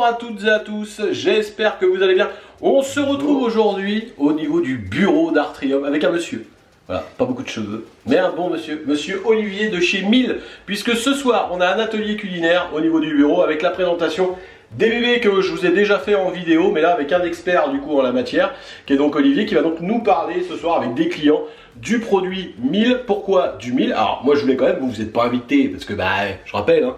Bonjour à toutes et à tous, j'espère que vous allez bien. On se retrouve aujourd'hui au niveau du bureau d'Artrium avec un monsieur. Voilà, pas beaucoup de cheveux, mais un bon monsieur, monsieur Olivier de chez 1000, puisque ce soir on a un atelier culinaire au niveau du bureau avec la présentation des bébés que je vous ai déjà fait en vidéo, mais là avec un expert du coup en la matière, qui est donc Olivier, qui va donc nous parler ce soir avec des clients du produit 1000. Pourquoi du 1000? Alors moi je voulais quand même, vous n'êtes pas invité, parce que je rappelle,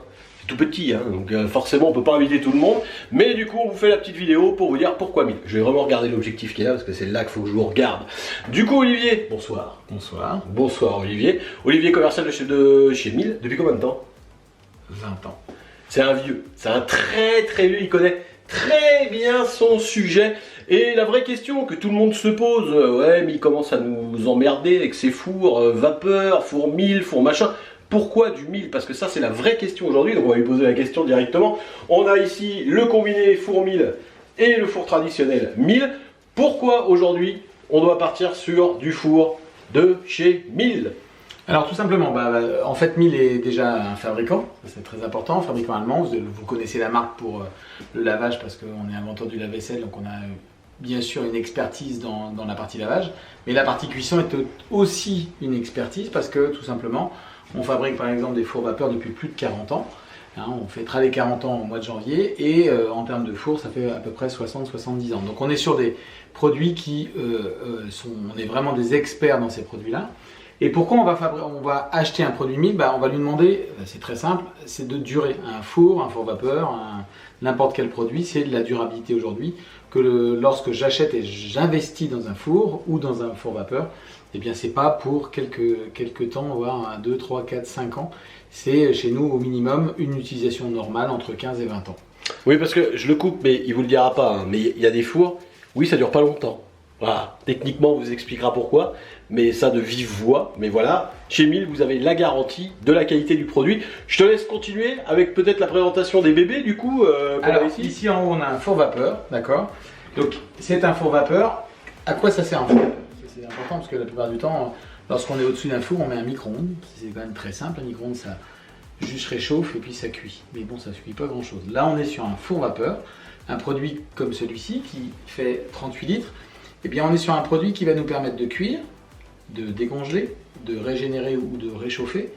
c'est tout petit, donc forcément on peut pas inviter tout le monde, mais du coup on vous fait la petite vidéo pour vous dire pourquoi 1000. Je vais vraiment regarder l'objectif qui est là, parce que c'est là qu'il faut que je vous regarde. Du coup Olivier, bonsoir. Bonsoir. Bonsoir Olivier. Olivier commercial de chez 1000, depuis combien de temps? 20 ans. C'est un vieux, c'est un très vieux, il connaît très bien son sujet. Et la vraie question que tout le monde se pose, ouais mais il commence à nous emmerder avec ses fours vapeur, four 1000, four machin. Pourquoi du 1000? Parce que ça c'est la vraie question aujourd'hui, donc on va lui poser la question directement. On a ici le combiné four 1000 et le four traditionnel 1000. Pourquoi aujourd'hui on doit partir sur du four de chez 1000? Alors tout simplement, en fait 1000 est déjà un fabricant, c'est très important, un fabricant allemand. Vous connaissez la marque pour le lavage parce qu'on est inventeur du lave-vaisselle, donc on a bien sûr une expertise dans la partie lavage. Mais la partie cuisson est aussi une expertise parce que tout simplement, on fabrique par exemple des fours vapeur depuis plus de 40 ans. On fêtera les 40 ans au mois de janvier et en termes de four, ça fait à peu près 60-70 ans. Donc on est sur des produits qui on est vraiment des experts dans ces produits-là. Et pourquoi on va acheter un produit 1000? On va lui demander, c'est très simple, c'est de durer. Un four vapeur, n'importe quel produit, c'est de la durabilité aujourd'hui. Lorsque j'achète et j'investis dans un four ou dans un four vapeur, eh bien c'est pas pour quelques temps, voire 2, 3, 4, 5 ans. C'est chez nous au minimum une utilisation normale entre 15 et 20 ans. Oui, parce que je le coupe, mais il vous le dira pas, mais il y a des fours, oui ça dure pas longtemps. Voilà, techniquement on vous expliquera pourquoi, mais ça de vive voix. Mais voilà, chez 1000 vous avez la garantie de la qualité du produit. Je te laisse continuer avec peut-être la présentation des bébés du coup. Alors ici en haut on a un four vapeur, d'accord. Donc c'est un four vapeur. À quoi ça sert en fait? C'est important parce que la plupart du temps, lorsqu'on est au-dessus d'un four, on met un micro-ondes. C'est quand même très simple, un micro-ondes ça juste réchauffe et puis ça cuit. Mais bon, ça ne cuit pas grand-chose. Là on est sur un four vapeur, un produit comme celui-ci qui fait 38 litres. Eh bien, on est sur un produit qui va nous permettre de cuire, de décongeler, de régénérer ou de réchauffer,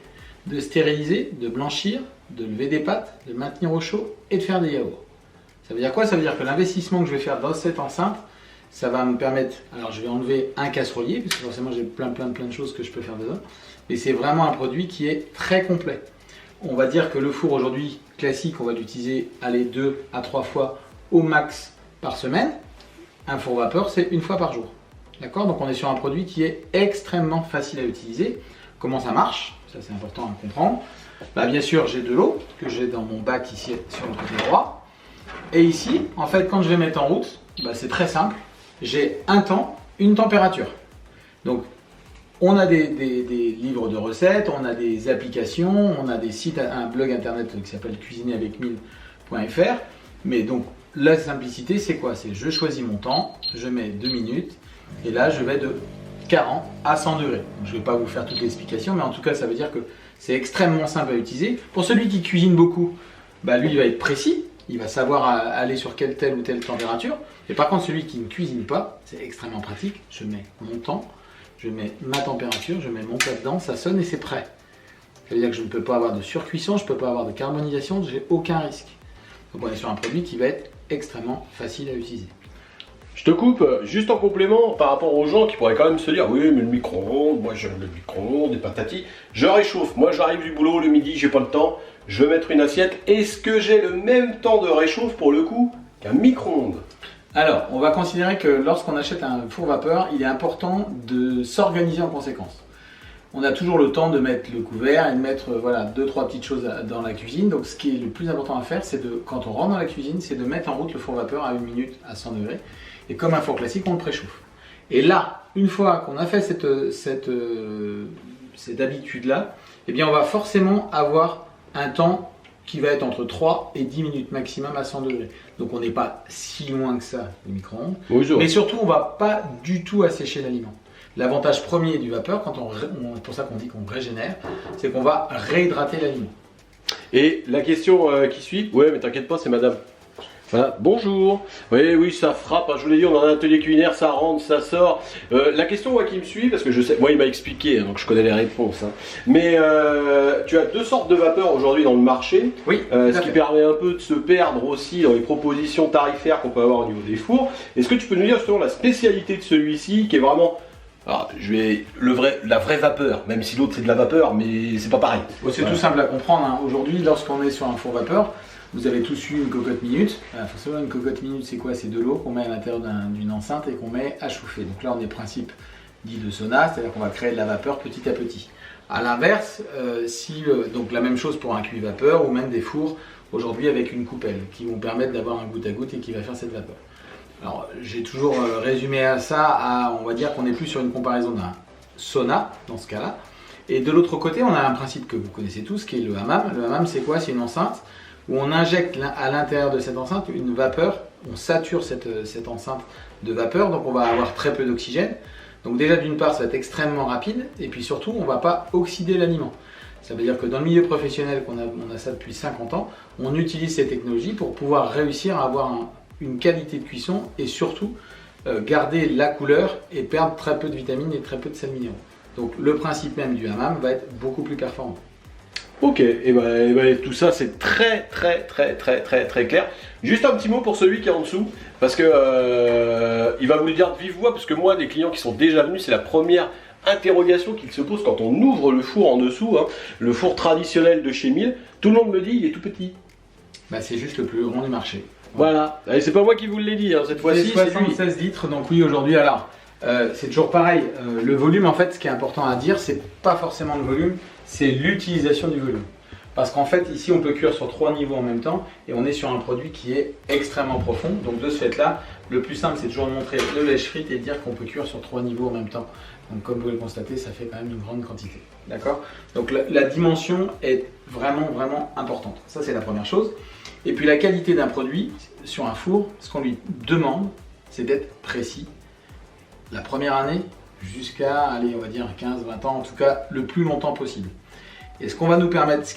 de stériliser, de blanchir, de lever des pâtes, de maintenir au chaud et de faire des yaourts. Ça veut dire quoi? Ça veut dire que l'investissement que je vais faire dans cette enceinte, ça va me permettre... Alors, je vais enlever un casserolier, parce que forcément, j'ai plein de choses que je peux faire dedans. Mais c'est vraiment un produit qui est très complet. On va dire que le four aujourd'hui classique, on va l'utiliser 2 à 3 fois au max par semaine. Un four vapeur, c'est une fois par jour. D'accord? Donc on est sur un produit qui est extrêmement facile à utiliser. Comment ça marche? Ça c'est important à comprendre. Bien sûr, j'ai de l'eau que j'ai dans mon bac ici sur le côté droit. Et ici, en fait, quand je vais mettre en route, c'est très simple. J'ai un temps, une température. Donc on a des livres de recettes, on a des applications, on a des sites, un blog internet qui s'appelle cuisineravec1000.fr. Mais donc la simplicité, c'est quoi? C'est je choisis mon temps, je mets 2 minutes et là je vais de 40 à 100 degrés. Je ne vais pas vous faire toute l'explication, mais en tout cas ça veut dire que c'est extrêmement simple à utiliser. Pour celui qui cuisine beaucoup, lui il va être précis, il va savoir aller sur telle ou telle température. Et par contre celui qui ne cuisine pas, c'est extrêmement pratique. Je mets mon temps, je mets ma température, je mets mon plat dedans, ça sonne et c'est prêt. Ça veut dire que je ne peux pas avoir de surcuisson, je ne peux pas avoir de carbonisation, j'ai aucun risque. Donc on est sur un produit qui va être extrêmement facile à utiliser. Je te coupe, juste en complément par rapport aux gens qui pourraient quand même se dire oui mais le micro-ondes, moi j'aime le micro-ondes et patati. Je réchauffe, moi j'arrive du boulot le midi, j'ai pas le temps, je vais mettre une assiette. Est-ce que j'ai le même temps de réchauffe pour le coup qu'un micro-ondes? Alors, on va considérer que lorsqu'on achète un four vapeur, il est important de s'organiser en conséquence. On a toujours le temps de mettre le couvert et de mettre 2-3 petites choses dans la cuisine. Donc ce qui est le plus important à faire, c'est quand on rentre dans la cuisine, c'est de mettre en route le four vapeur à 1 minute à 100 degrés. Et comme un four classique, on le préchauffe. Et là, une fois qu'on a fait cette habitude-là, eh bien on va forcément avoir un temps qui va être entre 3 et 10 minutes maximum à 100 degrés. Donc on n'est pas si loin que ça du micro-ondes. Bonjour. Mais surtout, on ne va pas du tout assécher l'aliment. L'avantage premier du vapeur, c'est pour ça qu'on dit qu'on régénère, c'est qu'on va réhydrater l'aliment. Et la question qui suit, ouais mais t'inquiète pas, c'est madame. Voilà, bonjour. Oui, oui, ça frappe. Hein, je vous l'ai dit, on a un atelier culinaire, ça rentre, ça sort. La question moi, qui me suit, parce que je sais, moi il m'a expliqué, hein, donc je connais les réponses. Hein. Mais tu as deux sortes de vapeurs aujourd'hui dans le marché. Oui. Ce qui permet un peu de se perdre aussi dans les propositions tarifaires qu'on peut avoir au niveau des fours. Est-ce que tu peux nous dire justement la spécialité de celui-ci, qui est vraiment alors, la vraie vapeur, même si l'autre c'est de la vapeur, mais c'est pas pareil. Bon, c'est tout simple à comprendre. Hein. Aujourd'hui, lorsqu'on est sur un four vapeur, vous avez tous eu une cocotte minute. Forcément, une cocotte minute, c'est quoi? C'est de l'eau qu'on met à l'intérieur d'une enceinte et qu'on met à chauffer. Donc là, on est principe dit de sauna, c'est-à-dire qu'on va créer de la vapeur petit à petit. À l'inverse, donc la même chose pour un cuit vapeur ou même des fours aujourd'hui avec une coupelle qui vont permettre d'avoir un goutte à goutte et qui va faire cette vapeur. Alors, j'ai toujours résumé à ça on va dire qu'on est plus sur une comparaison d'un sauna dans ce cas-là. Et de l'autre côté, on a un principe que vous connaissez tous qui est le hammam. Le hammam, c'est quoi? C'est une enceinte où on injecte à l'intérieur de cette enceinte une vapeur, on sature cette enceinte de vapeur, donc on va avoir très peu d'oxygène. Donc déjà d'une part ça va être extrêmement rapide, et puis surtout on ne va pas oxyder l'aliment. Ça veut dire que dans le milieu professionnel, on a ça depuis 50 ans, on utilise ces technologies pour pouvoir réussir à avoir une qualité de cuisson et surtout garder la couleur et perdre très peu de vitamines et très peu de sels minéraux. Donc le principe même du hammam va être beaucoup plus performant. Ok, et ben, tout ça c'est très clair. Juste un petit mot pour celui qui est en dessous, parce que il va vous le dire de vive voix, parce que moi, les clients qui sont déjà venus, c'est la première interrogation qu'ils se posent quand on ouvre le four en dessous, hein, le four traditionnel de chez Miele. Tout le monde me dit il est tout petit. Bah, c'est juste le plus grand du marché. Voilà, et c'est pas moi qui vous l'ai dit, hein, cette fois-ci. C'est 76 litres, donc oui, aujourd'hui, alors, c'est toujours pareil. Le volume, en fait, ce qui est important à dire, c'est pas forcément le volume, c'est l'utilisation du volume. Parce qu'en fait, ici, on peut cuire sur 3 niveaux en même temps et on est sur un produit qui est extrêmement profond. Donc, de ce fait-là, le plus simple, c'est toujours de montrer le lèche-frite et de dire qu'on peut cuire sur 3 niveaux en même temps. Donc, comme vous pouvez le constater, ça fait quand même une grande quantité. D'accord? Donc, la dimension est vraiment importante. Ça, c'est la première chose. Et puis, la qualité d'un produit sur un four, ce qu'on lui demande, c'est d'être précis. La première année, jusqu'à, allez, on va dire 15-20 ans, en tout cas, le plus longtemps possible. Et ce qui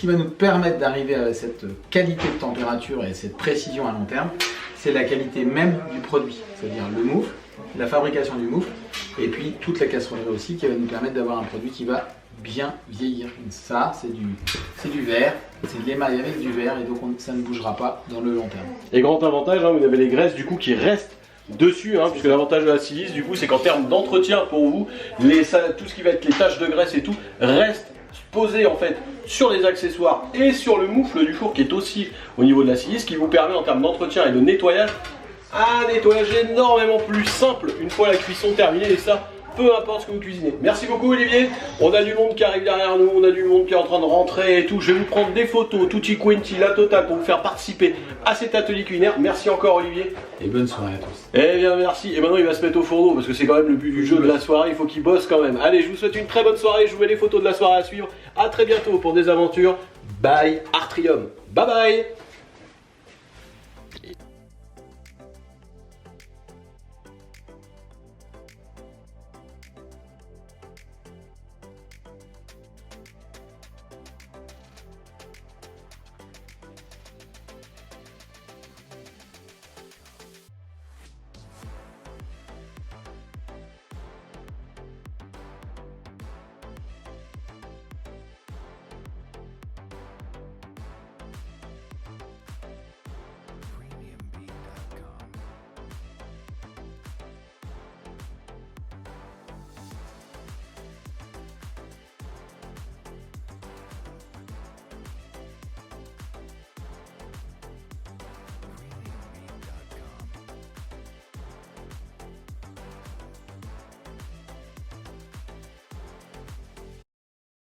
va nous permettre d'arriver à cette qualité de température et cette précision à long terme, c'est la qualité même du produit, c'est-à-dire le moufle, la fabrication du moufle, et puis toute la casserolerie aussi qui va nous permettre d'avoir un produit qui va bien vieillir. Ça, c'est du verre, c'est de l'émail avec du verre, et donc ça ne bougera pas dans le long terme. Et grand avantage, hein, vous avez les graisses du coup qui restent dessus, hein, puisque l'avantage de la silice du coup c'est qu'en termes d'entretien pour vous, tout ce qui va être les taches de graisse et tout reste posé en fait sur les accessoires et sur le moufle du four qui est aussi au niveau de la silice, qui vous permet en termes d'entretien et de nettoyage un nettoyage énormément plus simple une fois la cuisson terminée, et ça peu importe ce que vous cuisinez. Merci beaucoup Olivier, on a du monde qui arrive derrière nous, on a du monde qui est en train de rentrer et tout. Je vais vous prendre des photos, tutti quanti, la totale pour vous faire participer à cet atelier culinaire. Merci encore Olivier. Et bonne soirée à tous. Eh bien merci, et maintenant il va se mettre au fourneau parce que c'est quand même le but du jeu de la soirée, il faut qu'il bosse quand même. Allez, je vous souhaite une très bonne soirée, je vous mets les photos de la soirée à suivre. A très bientôt pour des aventures by Artrium. Bye bye.